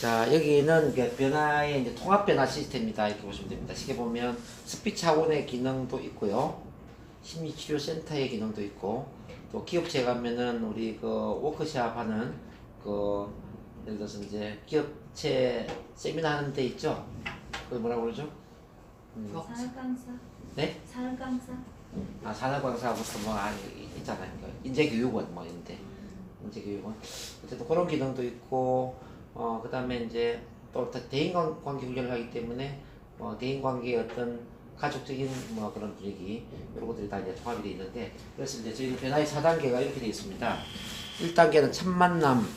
자, 여기는 이게 변화의 이제 통합 변화 시스템이다 이렇게 보시면 됩니다. 쉽게 보면 스피치 학원의 기능도 있고요, 심리치료센터의 기능도 있고, 또 기업체에 가면은 우리 그 워크샵 하는 그 예를 들어서 이제 기업체 세미나 하는 데 있죠. 그 뭐라고 그러죠? 산업 강사. 네? 산업 강사. 아, 산업광사부터 뭐 있잖아요. 그 인재교육원 뭐 이런데, 인재교육원 어쨌든 그런 기능도 있고, 그다음에 이제 또 대인관계 훈련을 하기 때문에 대인관계의 어떤 가족적인 뭐 그런 분위기, 이런 것들이 다 이제 통합이 되어 있는데, 그래서 이제 저희 변화의 4단계가 이렇게 되어 있습니다. 1단계는 첫 만남,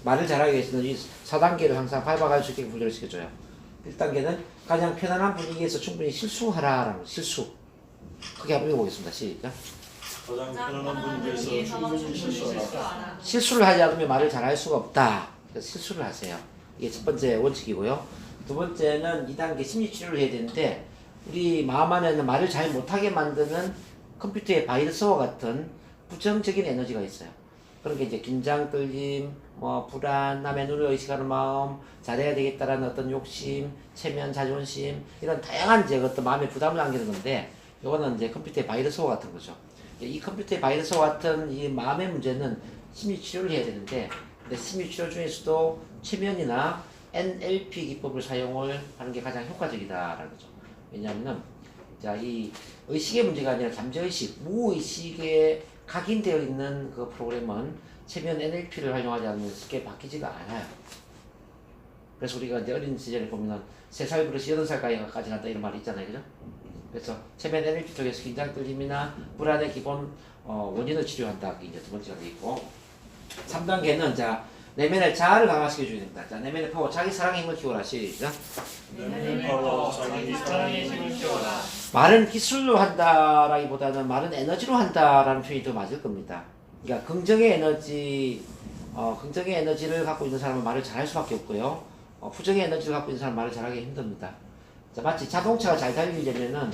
말을 잘하기 위해서는 이 4단계를 항상 밟아갈 수 있게 훈련을 시켜줘요. 1단계는 가장 편안한 분위기에서 충분히 실수하라라는 거, 실수. 크게 한번 읽어보겠습니다. 시작. 가장 편안한 분위기에서 충분히 실수하라. 실수를 하지 않으면 말을 잘할 수가 없다. 그래서 실수를 하세요. 이게 첫 번째 원칙이고요. 두 번째는 2단계 심리치료를 해야 되는데, 우리 마음 안에는 말을 잘 못하게 만드는 컴퓨터의 바이러스와 같은 부정적인 에너지가 있어요. 그런 게 이제 긴장, 떨림, 뭐 불안, 남의 눈을 의식하는 마음, 잘해야 되겠다라는 어떤 욕심, 체면, 자존심, 이런 다양한 이제 어떤 마음에 부담을 안기는 건데, 이거는 이제 컴퓨터의 바이러스와 같은 거죠. 이 컴퓨터의 바이러스와 같은 이 마음의 문제는 심리치료를 해야 되는데, 근데 심리치료 중에서도 최면이나 NLP 기법을 사용을 하는 게 가장 효과적이다라는 거죠. 왜냐하면은 자, 이 의식의 문제가 아니라 잠재의식, 무의식에 각인되어 있는 그 프로그램은 최면 NLP를 활용하지 않으면 쉽게 바뀌지가 않아요. 그래서 우리가 이제 어린 시절에 보면은 3살 버릇이 8살까지 간다 이런 말이 있잖아요, 그죠? 그래서 최면 NLP 쪽에서 긴장 떨림이나 불안의 기본 원인을 치료한다. 이게 이제 두 번째가 되어 있고, 3단계는 자, 내면의 자아를 강화시켜 줘야 됩니다. 자, 내면의 파워, 자기 사랑의 힘을 키워라. 시작. 내면의 파워, 자기 사랑의 힘을 키워라. 말은 기술로 한다라기보다는 말은 에너지로 한다라는 표현이 더 맞을 겁니다. 그러니까 긍정의 에너지, 긍정의 에너지를 갖고 있는 사람은 말을 잘할 수밖에 없고요. 부정의 에너지를 갖고 있는 사람은 말을 잘하기 힘듭니다. 자, 마치 자동차가 잘 달리려면은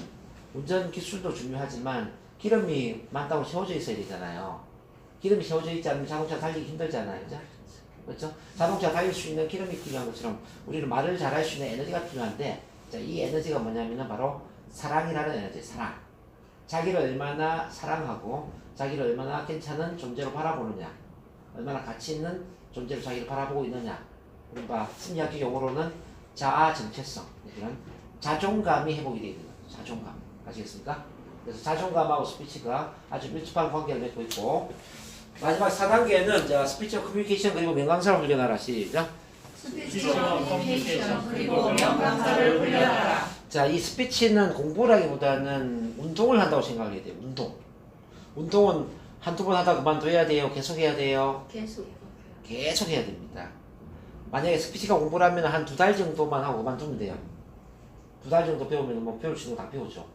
운전 기술도 중요하지만 기름이 만땅으로 채워져 있어야 되잖아요. 기름이 채워져 있지 않으면 자동차 달리기 힘들잖아요. 그죠? 그렇죠? 자동차 달릴 수 있는 기름이 필요한 것처럼 우리는 말을 잘할 수 있는 에너지가 필요한데, 자, 이 에너지가 뭐냐면은 바로 사랑이라는 에너지, 사랑. 자기를 얼마나 사랑하고 자기를 얼마나 괜찮은 존재로 바라보느냐, 얼마나 가치 있는 존재로 자기를 바라보고 있느냐. 그러니까 심리학적 용어로는 자아 정체성, 이런 자존감이 회복이 되어 있는 거죠. 자존감. 아시겠습니까? 그래서 자존감하고 스피치가 아주 밀접한 관계를 맺고 있고, 마지막 4단계는 자, 스피치와 커뮤니케이션 그리고 명강사를 훈련하라. 시작. 스피치와 커뮤니케이션 그리고 명강사를 훈련하라. 자, 이 스피치는 공부라기보다는 운동을 한다고 생각을 해야 돼요. 운동은 한두 번 하다 그만둬야 돼요? 계속 해야 돼요? 계속 해야 됩니다. 만약에 스피치가 공부라면 한 2달 정도만 하고 그만두면 돼요. 2달 정도 배우면 뭐 배울 수 있는 거 다 배우죠.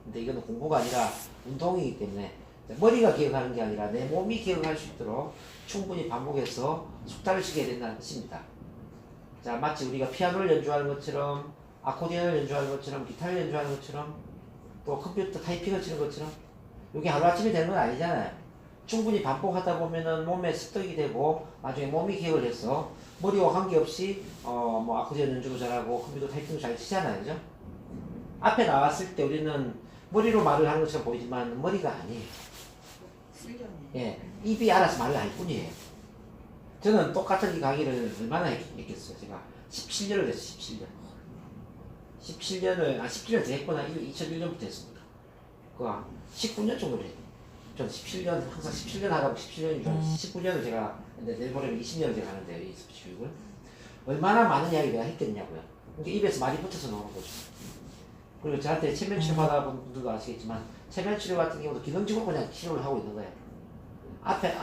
근데 이거는 공부가 아니라 운동이기 때문에 머리가 기억하는 게 아니라 내 몸이 기억할 수 있도록 충분히 반복해서 숙달을 시켜야 된다는 뜻입니다. 자, 마치 우리가 피아노를 연주하는 것처럼, 아코디언을 연주하는 것처럼, 기타를 연주하는 것처럼, 또 컴퓨터 타이핑을 치는 것처럼, 이게 하루아침에 되는 건 아니잖아요. 충분히 반복하다 보면은 몸에 습득이 되고 나중에 몸이 기억을 해서 머리와 관계없이 뭐 아코디언 연주도 잘하고 컴퓨터 타이핑도 잘 치잖아요. 그죠? 앞에 나왔을 때 우리는 머리로 말을 하는 것처럼 보이지만 머리가 아니에요. 예, 입이 알아서 말을 할 뿐이에요. 저는 똑같은 이 강의를 얼마나 했겠어요. 제가 17년을 했어요. 17년을 더 했구나. 2001년부터 했습니다. 그 19년 정도 했어요. 전 17년, 항상 17년 하다고 17년인 줄 알았어요. 19년을 제가, 근데 내일 모레면 20년을 제가 하는데요. 이 스피치 교육을. 얼마나 많은 이야기 내가 했겠냐고요. 그러니까 입에서 말이 붙어서 나오는 거죠. 그리고 저한테 체면 치료 받아본 분들도 아시겠지만, 체면 치료 같은 경우도 기능적으로 그냥 치료를 하고 있는 거예요. 앞에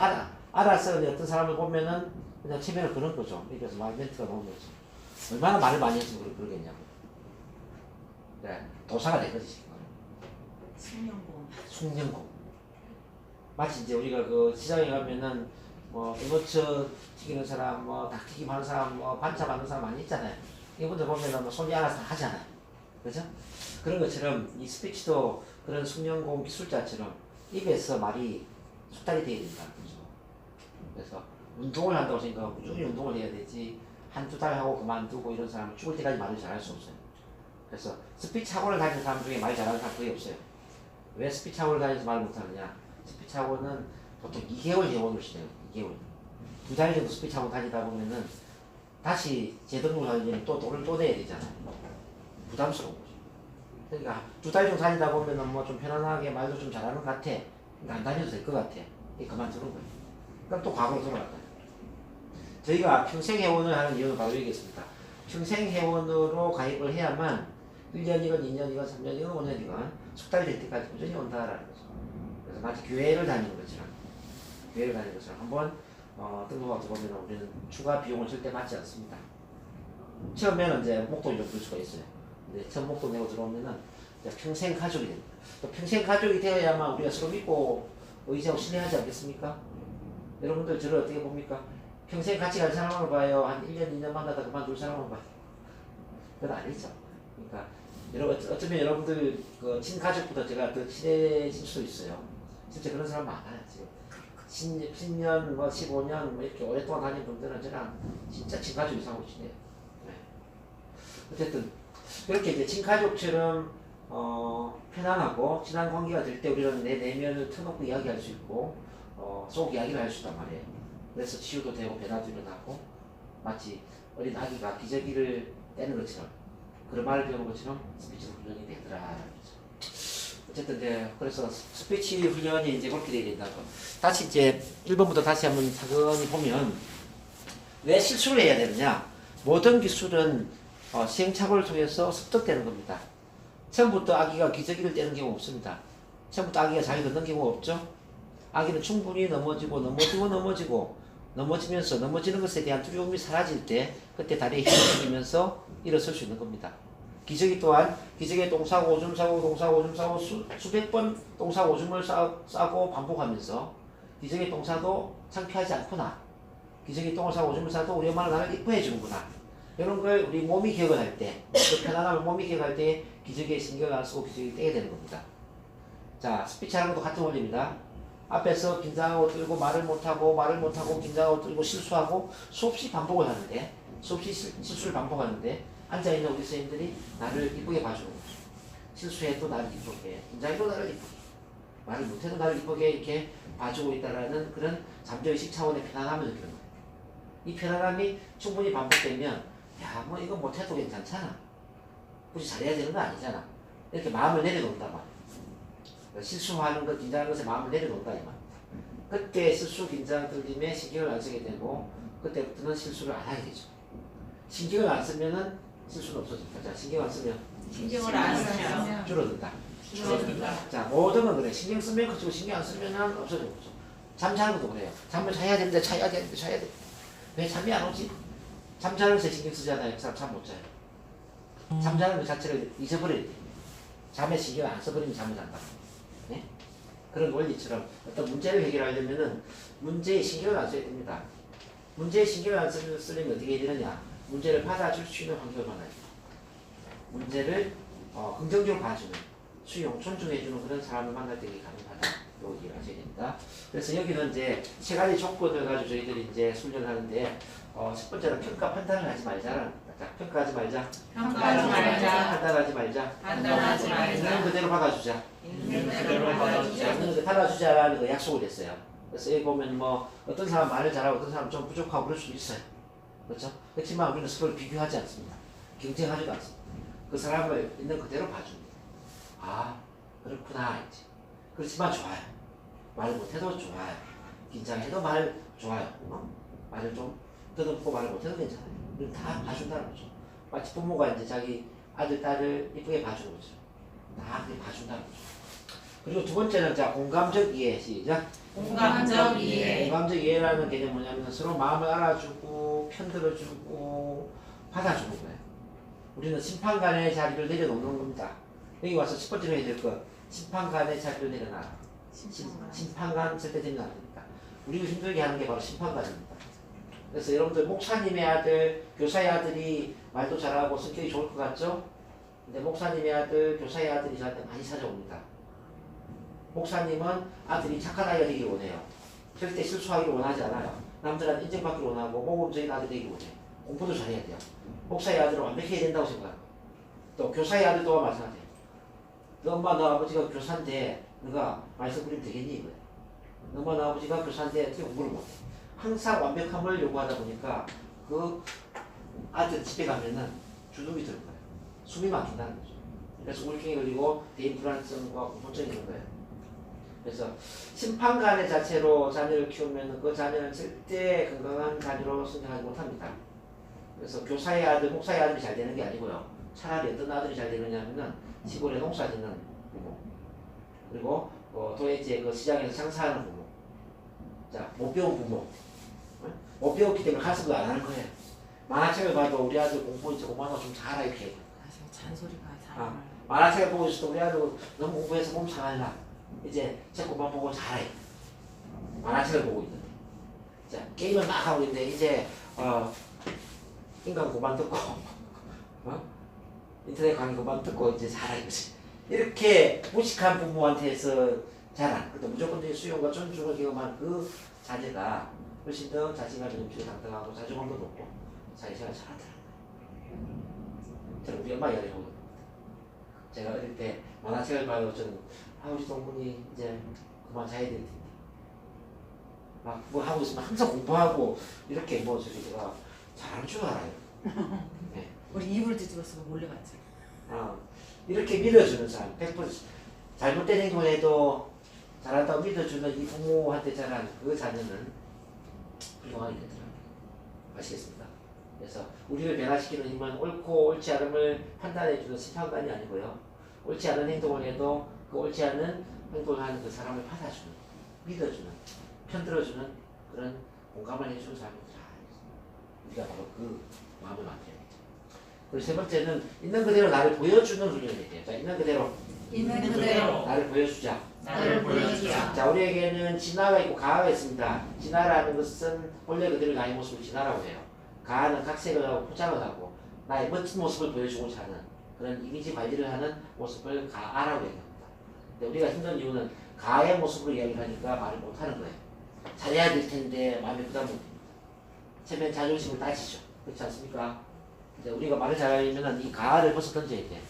알아서 어떤 사람을 보면은 그냥 체면을 그런 거죠. 입에서 말 멘트가 나오는 거죠. 얼마나 말을 많이 했으면 그러겠냐고. 네, 도사가 된 거지, 지금. 숙련공. 마치 이제 우리가 그 시장에 가면은 뭐 도너츠 튀기는 사람, 뭐 닭튀김 하는 사람, 뭐 반찬 만드는 사람 많이 있잖아요. 이분들 보면은 뭐 손이 알아서 다 하잖아요. 그죠? 그런 것처럼 이 스피치도 그런 숙련공 기술자처럼 입에서 말이 숙달이 되어야 된다는 거죠. 그래서 운동을 한다고 생각하고 꾸준히 운동을 해야 되지, 한두 달 하고 그만두고 이런 사람은 죽을 때까지 말을 잘할 수 없어요. 그래서 스피치 학원을 다니는 사람 중에 말 잘하는 사람 거의 없어요. 왜 스피치 학원을 다니면서 말 못하느냐? 스피치 학원은 보통 2개월 회원으로 시네요. 2개월. 2달 정도 스피치 학원 다니다 보면은 다시 재등록을 하려면 또 돈을 또 내야 되잖아요. 부담스러운 거죠. 그러니까 2달 정도 다니다 보면은 뭐 좀 편안하게 말도 좀 잘하는 것 같아. 그러니까 안 다녀도 될 것 같아. 그만두는 거예요. 그럼 또 과거로 돌아갈 거예요. 저희가 평생회원을 하는 이유는 바로 여기겠습니다. 평생회원으로 가입을 해야만 1년이건 2년이건 3년이건 5년이건 숙달이 될 때까지 꾸준히 온다라는 거죠. 그래서 마치 교회를 다니는 것처럼 한번 등록하고 보면 우리는 추가 비용을 절대 받지 않습니다. 처음에는 이제 목돈이 좀 들 수가 있어요. 근데 처음 목돈 내고 들어오면은 이제 평생 가족이 됩니다. 또 평생 가족이 되어야만 우리가 서로 믿고 의지하고 신뢰하지 않겠습니까? 여러분들 저를 어떻게 봅니까? 평생 같이 갈 사람을 봐요. 한 1년, 2년 만나다 그만둘 사람을 봐요. 그건 아니죠. 그러니까 어쩌면 여러분들 그 친가족보다 제가 더 친해질 수도 있어요. 진짜 그런 사람 많아요. 지금 10년, 뭐 15년 뭐 이렇게 오랫동안 다닌 분들은 저랑 진짜 친가족 이상으로 지내요. 네. 어쨌든 그렇게 이제 친가족처럼 편안하고 친한 관계가 될 때 우리는 내 내면을 터놓고 이야기할 수 있고 속 이야기를 할 수 있단 말이에요. 그래서 치유도 되고 변화도 일어나고 마치 어린 아기가 기저귀를 떼는 것처럼 그런 말을 배우는 것처럼 스피치 훈련이 되더라. 어쨌든 이제 그래서 스피치 훈련이 이제 그렇게 돼야 된다고. 다시 이제 1번부터 다시 한번 차근히 보면 왜 실수를 해야 되느냐? 모든 기술은 시행착오를 통해서 습득되는 겁니다. 처음부터 아기가 기저귀를 떼는 경우 없습니다. 처음부터 아기가 잘 걷는 경우가 없죠. 아기는 충분히 넘어지면서 넘어지는 것에 대한 두려움이 사라질 때 그때 다리에 힘이 생기면서 일어설 수 있는 겁니다. 기저귀 또한 기저귀에 똥 싸고 오줌 싸고 수백 번 똥 싸고 오줌을 싸고 반복하면서 기저귀에 똥 싸도 창피하지 않구나. 기저귀 똥을 싸고 오줌을 싸도 우리 엄마는 나를 이뻐해 주는구나. 이런 걸 우리 몸이 기억을 할 때, 그 편안함을 몸이 기억할 때 기저귀에 신경을 안 쓰고 기저귀를 떼게 되는 겁니다. 자, 스피치 하는 것도 같은 원리입니다. 앞에서 긴장하고 떨고 말을 못하고 긴장하고 떨고 실수하고 수없이 반복을 하는데 수없이 실수를 반복하는데 앉아있는 우리 선생님들이 나를 이쁘게 봐주는 거죠. 실수해도 나를 이쁘게, 긴장해도 나를 이쁘게, 말을 못해도 나를 이쁘게 이렇게 봐주고 있다라는 그런 잠재의식 차원의 편안함을 느끼는 거예요. 이 편안함이 충분히 반복되면 야, 뭐 이거 못해도 괜찮잖아. 굳이 잘해야 되는 거 아니잖아. 이렇게 마음을 내려놓는단 말이에요. 실수하는 것, 긴장하는 것에 마음을 내려놓는다 이 말. 그때 실수, 긴장, 떨림에 신경을 안 쓰게 되고 그때부터는 실수를 안 하게 되죠. 신경을 안 쓰면은 실수는 없어집니다. 자, 신경 안 쓰면 신경을 안 쓰면 줄어든다. 줄어든다. 자, 모든 건 그래. 신경 쓰면 그치고 신경 안 쓰면은 없어지고 있죠. 잠자는 것도 그래요. 잠을 자야 되는데 자야 돼. 왜 잠이 안 오지? 잠자는 것에 신경 쓰잖아요. 그 사람 잠 못 자요. 잠자는 것 자체를 잊어버려야 돼. 잠에 신경 안 써버리면 잠을 잔다. 네? 그런 원리처럼 어떤 문제를 해결하려면은 문제에 신경을 안 써야 됩니다. 문제에 신경을 안 쓰려면 어떻게 해야 되느냐? 문제를 받아줄 수 있는 환경을 만나야 돼요. 문제를 긍정적으로 봐주는, 수용, 존중해주는 그런 사람을 만날 때 가능하다. 요 얘기를 하셔야 됩니다. 그래서 여기는 이제 세 가지 조건을 가지고 저희들이 이제 훈련을 하는데 첫 번째는 평가 판단을 하지 말자라는 겁니다. 자, 평가하지 말자. 판단하지 말자. 있는 그대로 받아주자. 받아주자라는 거 약속을 했어요. 그래서 여기 보면 뭐 어떤 사람 말을 잘하고 어떤 사람 좀 부족하고 그럴 수도 있어요. 그렇죠? 그렇지만 우리는 서로 비교하지 않습니다. 경쟁하지도 않습니다. 그 사람을 있는 그대로 봐줍니다. 아, 그렇구나 이제. 그렇지만 좋아요. 말 못해도 좋아요. 긴장해도 말 좋아요. 말을 좀 더듬고 말을 못해도 괜찮아요. 우리는 다 봐준다는 거죠. 마치 부모가 이제 자기 아들, 딸을 이쁘게 봐주는 거죠. 다 그렇게 봐준다는 거죠. 그리고 두 번째는 자 공감적 이해. 시작. 공감적 이해. 공감적 이해라는 개념이 뭐냐면 서로 마음을 알아주고 편들어주고 받아주는 거예요. 우리는 심판관의 자리를 내려놓는 겁니다. 여기 와서 첫 번째로 해야 될 것, 심판관의 자리를 내려놔라. 심판관 절대 되면 안 됩니다. 우리를 힘들게 하는 게 바로 심판관입니다. 그래서 여러분들 목사님의 아들, 교사의 아들이 말도 잘하고 성격이 좋을 것 같죠? 근데 목사님의 아들, 교사의 아들이 저한테 많이 찾아옵니다. 목사님은 아들이 착한 아이가 되기를 원해요. 절대 실수하기를 원하지 않아요. 남들한테 인정받기를 원하고 모범적인 아들이 되기를 원해요. 공부도 잘해야 돼요. 목사의 아들은 완벽해야 된다고 생각하고 또 교사의 아들도 마찬가지예요. 너 엄마 너 아버지가 교사인데 너가 말씀 부리면 되겠니 이거예요. 너 엄마 너 아버지가 교사인데 어떻게 공부를 못해. 항상 완벽함을 요구하다 보니까 그 아들 집에 가면은 주눅이 드는 거예요. 숨이 막힌다는 거죠. 그래서 우울증이 걸리고 대인 불안성과 공포증이 있는 거예요. 그래서 심판관의 자체로 자녀를 키우면 그 자녀는 절대 건강한 자녀로 성장하지 못합니다. 그래서 교사의 아들, 목사의 아들이 잘 되는 게 아니고요. 차라리 어떤 아들이 잘 되느냐면은 시골에 농사 짓는 부모, 그리고 도예지 그 시장에서 장사하는 부모, 자, 못 배운 부모, 못 배웠기 때문에 가서도 안 하는 거예요. 만화책을 봐도 우리 아들 공부 이제 공부하는 거 좀 잘하 이렇게. 잔소리가 사람을. 만화책을 보고 있어도 우리 아들 너무 공부해서 몸 상하나 이제 책 공부만 보고 잘해. 만화책을 보고 있는데, 자 게임을 막 하고 있는데 이제 인간 고만 듣고 인터넷 강의 고만 듣고 이제 잘해 이거지. 이렇게 무식한 부모한테서 자란, 그때 무조건적인 수용과 존중을 경험한 그 자녀가 훨씬 더 자신감이 넘치고 당당하고 자존감도 높고 사회생활 잘하더라고요. 저는 우리 엄마 이야기를 하고 제가 어릴 때 만화책을 봐도 저는 우리 동문이 이제 그만 자야 될 텐데 막 뭐 하고 있으면 항상 공부하고 이렇게 뭐 저기 제가 잘할 줄 알아요. 네. 우리 이불 뒤집어쓰고 몰래 봤지. 이렇게 믿어주는 사람, 100% 잘못된 행동을 해도 잘한다고 믿어주는 이 부모한테 자란 그 자녀는 훌륭하게 되더라고요. 아시겠습니까? 그래서 우리를 변화시키는 힘은 옳고 옳지 않음을 판단해주는 심판관이 아니고요. 옳지 않은 행동을 해도 그 옳지 않은 행동을 하는 그 사람을 받아주는, 믿어주는, 편들어주는 그런 공감을 해주는 사람이 우리가 바로 그 마음을 만들어야 되죠. 그리고 세 번째는 있는 그대로 나를 보여주는 훈련이 돼요. 자, 있는 그대로 있는 그대로 나를 보여주자. 나를 보여주자. 자, 우리에게는 진화가 있고 가하가 있습니다. 진화라는 것은 본래 그대로 나의 모습을 진화라고 해요. 가하는 각색을 하고 포장을 하고 나의 멋진 모습을 보여주고자 하는 그런 이미지 관리를 하는 모습을 가하라고 얘기합니다. 근데 우리가 힘든 이유는 가하의 모습으로 이야기를 하니까 말을 못하는 거예요. 잘해야 될 텐데 마음이 부담 못 됩니다. 체면 자존심을 따지죠. 그렇지 않습니까? 이제 우리가 말을 잘하려면 이 가하를 벗어 던져야 돼.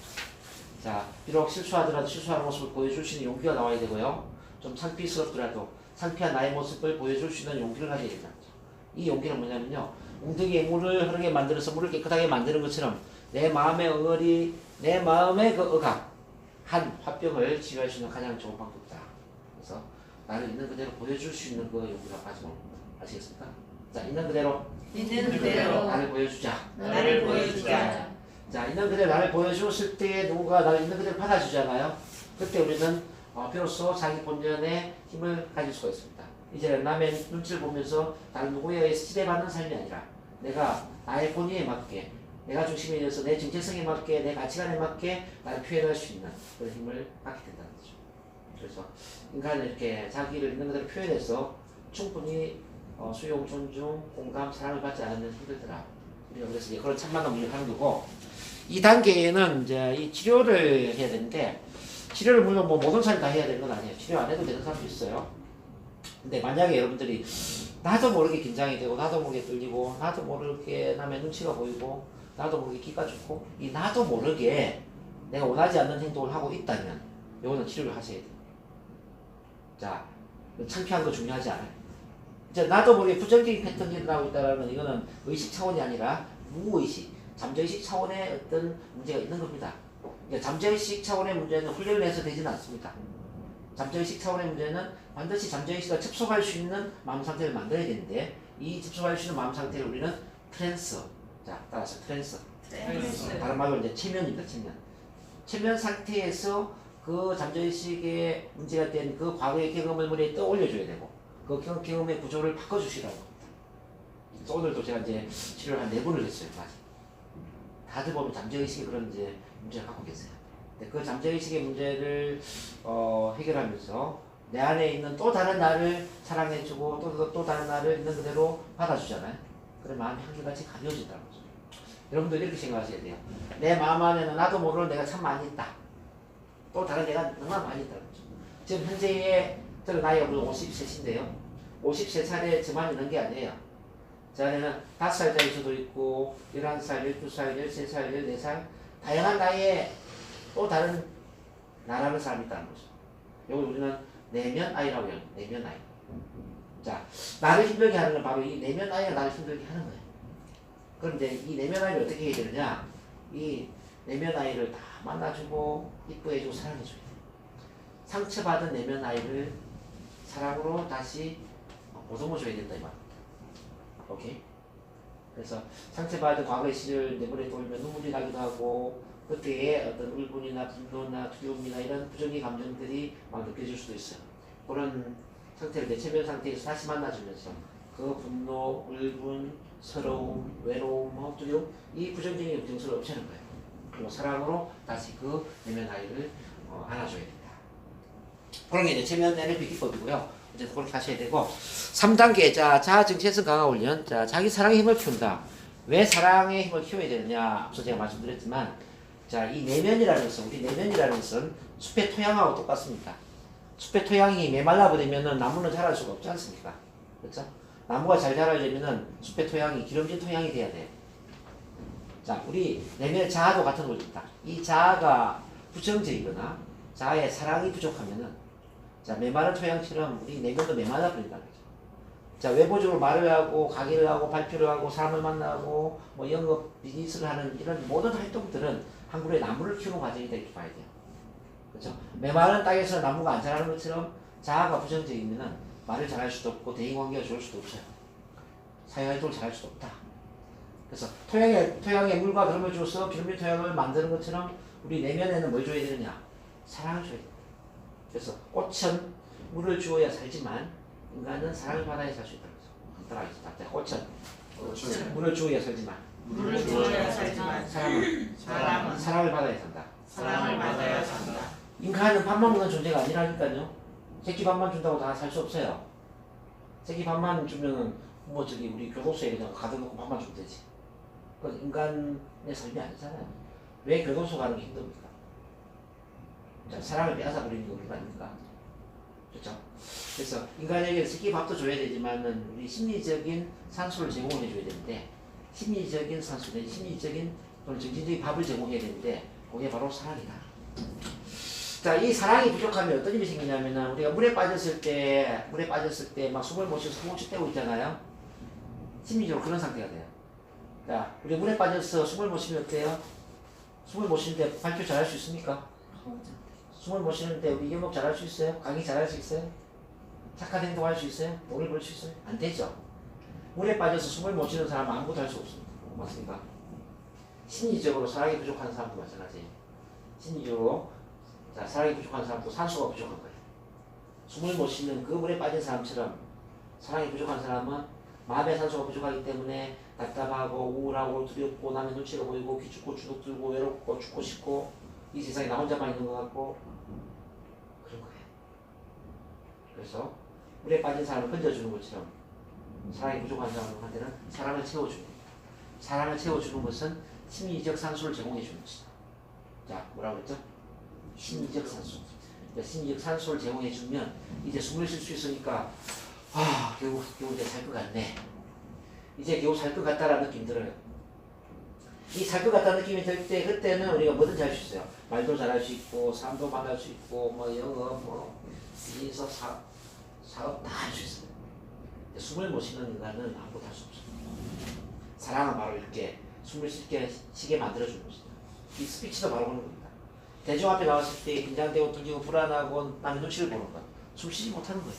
자, 비록 실수하더라도 실수하는 모습을 보여줄 수 있는 용기가 나와야 되고요. 좀 창피스럽더라도 창피한 나의 모습을 보여줄 수 있는 용기를 가져야 된다. 이 용기는 뭐냐면요. 웅덩이에 물을 흐르게 만들어서 물을 깨끗하게 만드는 것처럼 내 마음의 응어리, 내 마음의 그 억압, 한 화병을 치유할 수 있는 가장 좋은 방법이다. 그래서 나를 있는 그대로 보여줄 수 있는 그 용기가 가지고 옵니다. 아시겠습니까? 자, 있는 그대로 있는 그대로 나를 보여주자. 나를 보여주자. 자, 있는 그대로 나를 보여줬을 때 누군가 나를 있는 그대로 받아주잖아요. 그때 우리는 비로소 자기 본연의 힘을 가질 수가 있습니다. 이제 남의 눈치를 보면서 다른 누구에 의해서 지배받는 삶이 아니라 내가 나의 본의에 맞게, 내가 중심이 되어서 내 정체성에 맞게, 내 가치관에 맞게 나를 표현할 수 있는 그런 힘을 갖게 된다는 거죠. 그래서 인간은 이렇게 자기를 있는 그대로 표현해서 충분히 수용, 존중, 공감, 사랑을 받지 않으면 힘들더라. 우리가 그래서 이제 그런 참만감을 하는 거고, 이 단계에는 이제 이 치료를 해야 되는데, 치료를 물론 뭐 모든 사람이 다 해야 되는 건 아니에요. 치료 안 해도 되는 사람도 있어요. 근데 만약에 여러분들이 나도 모르게 긴장이 되고, 나도 모르게 떨리고, 나도 모르게 남의 눈치가 보이고, 나도 모르게 기가 죽고, 이 나도 모르게 내가 원하지 않는 행동을 하고 있다면, 이거는 치료를 하셔야 돼요. 자, 창피한 거 중요하지 않아요. 이제 나도 모르게 부정적인 패턴이 일어나고 있다면 이거는 의식 차원이 아니라 무의식, 잠재의식 차원의 어떤 문제가 있는 겁니다. 그러니까 잠재의식 차원의 문제는 훈련을 해서 되지는 않습니다. 잠재의식 차원의 문제는 반드시 잠재의식과 접속할 수 있는 마음 상태를 만들어야 되는데, 이 접속할 수 있는 마음 상태를 우리는 트랜스, 자 따라서 트랜스, 다른 말로 이제 체면입니다. 체면 상태에서 그 잠재의식의 문제가 된 그 과거의 경험을 머리에 떠올려줘야 되고, 그 경험의 구조를 바꿔주시라고 합니다. 그래서 오늘도 제가 이제 치료를 한 4번을 했어요. 다들 보면 잠재의식이 그런 이제 문제를 갖고 계세요. 근데 그 잠재의식의 문제를 해결하면서 내 안에 있는 또 다른 나를 사랑해주고 또 다른 나를 있는 그대로 받아주잖아요. 그래 마음이 한결같이 가벼워진다는 거죠. 여러분도 이렇게 생각하셔야 돼요. 내 마음 안에는 나도 모르는 내가 참 많이 있다. 또 다른 내가 정말 많이 있다는 거죠. 지금 현재의 저는 나이가 53세인데요. 53살에 저만 있는 게 아니에요. 저 안에는 5살짜리 수도 있고 11살, 12살, 13살, 14살 다양한 나이에 또 다른 나라는 사람이 있다는 거죠. 이걸 우리는 내면 아이라고 해요. 내면 아이. 자, 나를 힘들게 하는 건 바로 이 내면 아이가 나를 힘들게 하는 거예요. 그런데 이 내면 아이를 어떻게 해야 되느냐? 이 내면 아이를 다 만나주고 이뻐해주고 사랑해줘야 돼요. 상처받은 내면 아이를 사랑으로 다시 보듬어줘야 된다 이 말입니다. 오케이? 그래서 상처받은 과거의 시절 내버려 돌면 눈물이 나기도 하고 그때의 어떤 울분이나 분노나 두려움이나 이런 부정의 감정들이 막 느껴질 수도 있어요. 그런 상태를 내체면 상태에서 다시 만나주면서 그 분노, 울분, 서러움, 외로움, 두려움 이 부정적인 감정을 없애는 거예요. 그리고 사랑으로 다시 그 내면 아이를 안아줘야 된다. 그런 게 이제 체면 NLP 기법이고요. 이제 그렇게 하셔야 되고 3단계 자아 정체성 강화 훈련. 자, 자기 사랑의 힘을 키운다. 왜 사랑의 힘을 키워야 되느냐? 앞서 제가 말씀드렸지만 자, 이 내면이라는 것은 우리 내면이라는 것은 숲의 토양하고 똑같습니다. 숲의 토양이 메말라 버리면은 나무는 자랄 수가 없지 않습니까? 그렇죠? 나무가 잘 자라려면은 숲의 토양이 기름진 토양이 돼야 돼요. 자, 우리 내면 자아도 같은 것입니다. 이 자아가 부정적이거나 자아의 사랑이 부족하면은 자, 메마른 토양처럼 우리 내면도 메말라 버린다는 거죠. 자, 외부적으로 말을 하고 강의를 하고 발표를 하고 사람을 만나고 뭐 영업 비즈니스를 하는 이런 모든 활동들은 한 그루의 나무를 키우는 과정이다 이렇게 봐야 돼요. 그렇죠? 메마른 땅에서 나무가 안 자라는 것처럼 자아가 부정적이면은 말을 잘할 수도 없고 대인관계가 좋을 수도 없어요. 사회활동을 잘할 수도 없다. 그래서 토양에 물과 기름을 줘서 기름진 토양을 만드는 것처럼 우리 내면에는 뭘 줘야 되느냐? 사랑을 줘야 돼요. 그래서 꽃은 물을 주어야 살지만 인간은 사랑을 받아야 살 수 있다는 거죠. 따라하겠습니다. 꽃은 물을 주어야 살지만 물을 주어야 살지만 사랑을 받아야 산다. 사랑을 받아야 산다. 인간은 밥만 먹는 존재가 아니라니까요. 새끼 밥만 준다고 다 살 수 없어요. 새끼 밥만 주면은 뭐 저기 우리 교도소에 그냥 가둬놓고 밥만 주면 되지. 그건 인간의 삶이 아니잖아요. 왜 교도소 가는 게 힘듭니까? 자, 사랑을 빼앗아 버리는 게 우리가 아닙니까? 그렇죠? 그래서 인간에게 새끼 밥도 줘야 되지만은 우리 심리적인 산소를 제공해 줘야 되는데 심리적인 산소, 심리적인 또는 정신적인 밥을 제공해야 되는데 그게 바로 사랑이다. 자, 이 사랑이 부족하면 어떤 일이 생기냐면은 우리가 물에 빠졌을 때 막 숨을 못 쉬어서 호흡 떼고 있잖아요. 심리적으로 그런 상태가 돼요. 자, 우리 물에 빠져서 숨을 못 쉬면 어때요? 숨을 못 쉬는데 발표 잘할 수 있습니까? 숨을 못 쉬는데 우리 영업 잘할 수 있어요? 강의 잘할 수 있어요? 착한 행동할 수 있어요? 돈을 벌 수 있어요? 안 되죠. 물에 빠져서 숨을 못 쉬는 사람은 아무것도 할 수 없습니다. 맞습니까? 심리적으로 사랑이 부족한 사람도 마찬가지예요. 심리적으로 자, 사랑이 부족한 사람도 산소가 부족한 거예요. 숨을 못 쉬는 그 물에 빠진 사람처럼 사랑이 부족한 사람은 마음의 산소가 부족하기 때문에 답답하고 우울하고 두렵고 남의 눈치가 보이고 기죽고 주눅들고 외롭고 죽고 싶고 이 세상에 나 혼자만 있는 것 같고 그런 거예요. 그래서 물에 빠진 사람을 건져주는 것처럼 사랑이 부족한 사람한테는 사랑을 채워주는 거예요. 사랑을 채워주는 것은 심리적 산소를 제공해 주는 것이다. 자, 뭐라고 그랬죠? 심리적 산소. 심리적 산소를 제공해 주면 이제 숨을 쉴 수 있으니까 겨우 이제 살 것 같네. 이제 겨우 살 것 같다라는 느낌이 들어요. 이 살 것 같다는 느낌이 들 때 그때는 우리가 뭐든지 할 수 있어요. 말도 잘할 수 있고 사람도 만날 수 있고 뭐 영업 뭐 비즈니스 사업 다 할 수 있어요. 숨을 못 쉬는 인간은 아무것도 할 수 없어요. 사랑은 바로 이렇게 숨을 쉬게 만들어주는 것이다. 이 스피치도 바로 그런 겁니다. 대중 앞에 나왔을 때 긴장되고 떨리고 불안하고 남의 눈치를 보는 것, 숨 쉬지 못하는 거예요.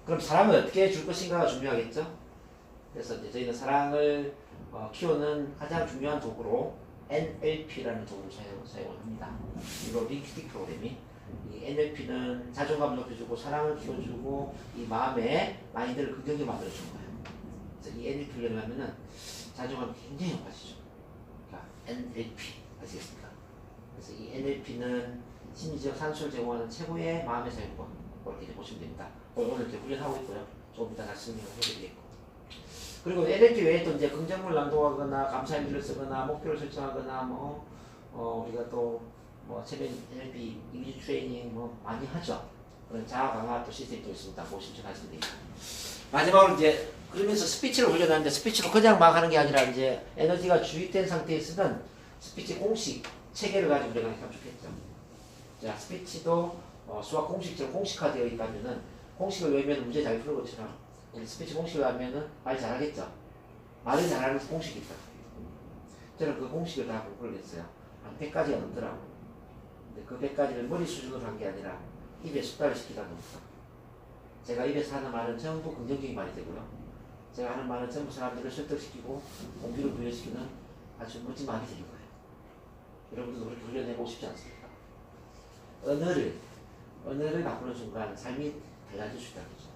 그럼 사랑을 어떻게 줄 것인가가 중요하겠죠? 그래서 이제 저희는 사랑을 키우는 가장 중요한 도구로 NLP라는 도구를 사용을 합니다. 이거 링키팅 프로그램이 이 NLP는 자존감을 높여주고 사랑을 키워주고 이 마음의 마인드를 긍정적으로 만들어주는 거예요. 그래서 이 NLP를 하면은 자존감이 굉장히 높아지죠. 그러니까 NLP 아시겠습니까? 그래서 이 NLP는 심리적 산소를 제공하는 최고의 마음의 사용법 그렇게 보시면 됩니다. 오늘 이렇게 훈련하고 있고요. 조금 이따 다시 설명을 해드리겠고. 그리고 NLP 외에 또 이제 긍정물 낭독하거나 감사일기를 쓰거나 목표를 설정하거나 우리가 또 체면 NLP 이미지 트레이닝 많이 하죠. 그런 자아 강화 또 시스템도 있습니다. 뭐 신청하시면 됩니다. 마지막으로 이제 그러면서 스피치를 훈련하는데 스피치로 그냥 막 하는 게 아니라 이제 에너지가 주입된 상태에서는 스피치 공식 체계를 가지고 우리가 하면 좋겠죠. 자, 스피치도 수학 공식처럼 공식화되어 있다면은 공식을 외우면 문제 잘 푸는 것처럼 우리 스피치 공식을 하면은 말 잘하겠죠. 말을 잘하는 공식이 있다. 저는 그 공식을 다 공부를 했어요. 한 100가지가 넘더라고. 근데 그 100가지를 머리 수준으로 한 게 아니라 입에 숙달을 시키다 보니까 제가 입에서 하는 말은 전부 긍정적인 말이 되고요. 제가 하는 말은 전부 사람들을 설득시키고 공기를 부여시키는 아주 멋진 말이 되는 거예요. 여러분들도 그렇게 훈련해보고 싶지 않습니까? 언어를 바꾸는 순간 삶이 달라질 수 있다는 거죠.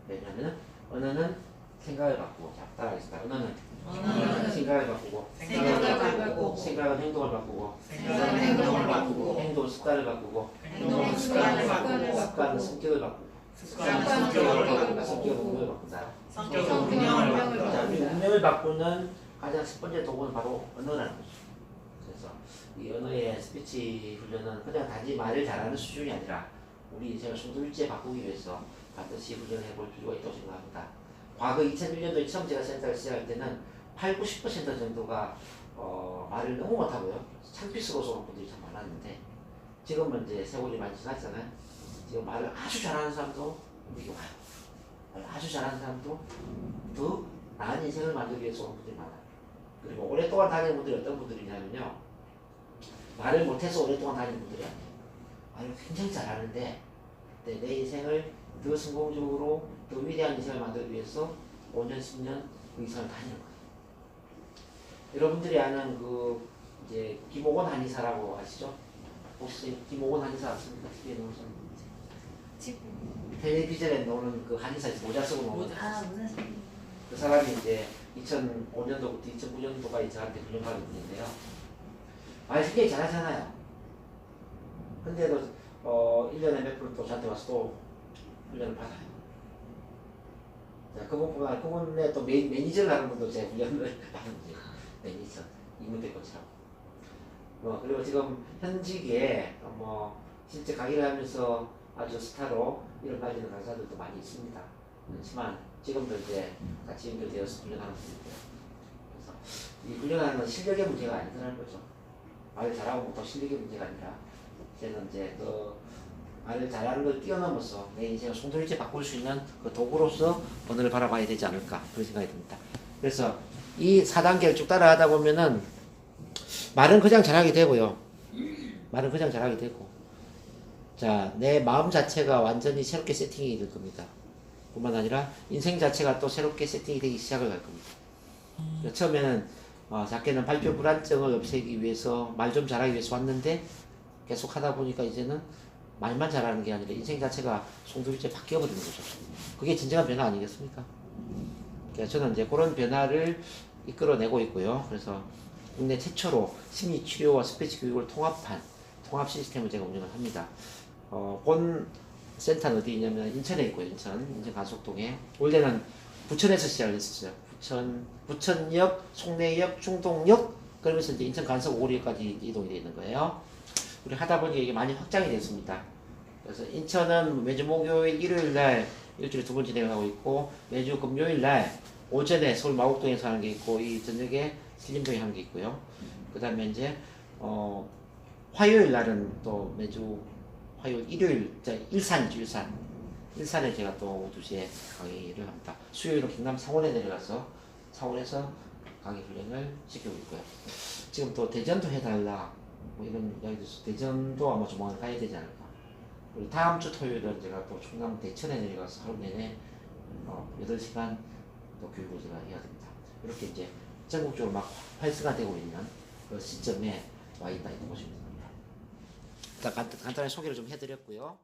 왜냐하면 언어는 생각을 바꾸고, 자, 따라하겠습니다. 언어는 생각을 바꾸고, 생각을 바꾸고, 생각은 행동을 바꾸고, 생각은 행동을 바꾸고, 행동은 습관을 바꾸고, 행동은 습관을 바꾸고, 습관은 성격을 바꾸고, 습관은 성격을 바꾸고, 성격은 운명을 바꾼다. 성격은 운명을 바꾸고. 자, 우리 운명을 바꾸는 가장 첫 번째 도구는 바로 언어라는 거죠. 그래서 이 언어의 스피치 훈련은 그냥 단지 말을 잘하는 수준이 아니라 우리 인생을 송두리째 바꾸기 위해서 반드시 훈련해 볼 필요가 있다고 생각합니다. 과거 2001년도에 처음 제가 센터를 시작할 때는 80~90% 정도가 말을 너무 못하고요. 창피스러워서 오는 분들이 참 많았는데 지금은 이제 세월이 많이 지났잖아요. 지금 말을 아주 잘하는 사람도 우리에게 와요. 말을 아주 잘하는 사람도 더 나은 인생을 만들기 위해서 오는 분들이 많아요. 그리고 오랫동안 다니는 분들이 어떤 분들이냐면요. 말을 못해서 오랫동안 다니는 분들이 아니에요. 말을 굉장히 잘하는데 내 인생을 더 성공적으로 더 위대한 인생을 만들기 위해서 5년, 10년 그 이상을 다니는 거예요. 여러분들이 아는 그 이제 김옥원 한의사라고 아시죠? 혹시 김옥원 한의사 아십니까? TV에 나오는 텔레비전에 나오는 그 한의사에서 모자 쓰고 나오는 그 사람이 이제 2005년도부터 2009년도까지 저한테 훈련받은 분인데요. 말 굉장히 잘하잖아요. 근데도 1년에 몇 번 또 저한테 와서 또 훈련을 받아요. 자, 그분뿐만 아니라 그분의 또 매니저를 하는 분도 제 훈련을 받는 거예요. 매니저 이문대 코치라고. 그리고 지금 현직에 실제 강의를 하면서 아주 스타로 이름 가지는 강사들도 많이 있습니다. 그렇지만 지금도 이제 같이 연결되어서 훈련하는 분이고요. 그래서 이 훈련하는 건 실력의 문제가 아니라는 거죠. 말을 잘하고 못하고 실력의 문제가 아니라 저는 이제 그 말을 잘하는 걸 뛰어넘어서 내 인생을 송두리째 바꿀 수 있는 그 도구로서 언어를 바라봐야 되지 않을까 그런 생각이 듭니다. 그래서 이 4단계를 쭉 따라하다 보면은 말은 그냥 잘하게 되고요. 말은 그냥 잘하게 되고 자, 내 마음 자체가 완전히 새롭게 세팅이 될 겁니다. 뿐만 아니라 인생 자체가 또 새롭게 세팅이 되기 시작을 할 겁니다. 처음에는 작게는 발표 불안증을 없애기 위해서 말 좀 잘하기 위해서 왔는데 계속 하다 보니까 이제는 말만 잘하는 게 아니라 인생 자체가 송두리째 바뀌어버리는 거죠. 그게 진정한 변화 아니겠습니까? 그러니까 저는 이제 그런 변화를 이끌어내고 있고요. 그래서 국내 최초로 심리치료와 스피치 교육을 통합한 통합 시스템을 제가 운영을 합니다. 본 센터는 어디 있냐면 인천에 있고요. 인천 간속동에. 원래는 부천에서 시작을 했었어요. 부천역, 송내역, 중동역 그러면서 이제 인천 간석 5리까지 이동이 되어 있는 거예요. 우리 하다 보니 이게 많이 확장이 됐습니다. 그래서 인천은 매주 목요일, 일요일 날 일주일에 2번 진행하고 있고 매주 금요일 날 오전에 서울 마곡동에서 하는 게 있고 이 저녁에 신림동에 하는 게 있고요. 그 다음에 이제 화요일 날은 또 매주 화요일, 일요일 일산이죠. 일산에 제가 또 오후 2시에 강의를 합니다. 수요일은 경남 상원에 내려가서 상원에서 강의 훈련을 시키고 있고요. 지금 또 대전도 해달라 이런 이야기도 있어서 대전도 아마 조만간 가야 되지 않을까. 그리고 다음 주 토요일은 제가 또 충남 대천에 내려가서 하루 내내 8시간 또 교육을 제가 해야 됩니다. 이렇게 이제 전국적으로 막 활성화되고 있는 그 시점에 와 있다 이렇게 보시면 됩니다. 간단히 소개를 좀 해드렸고요.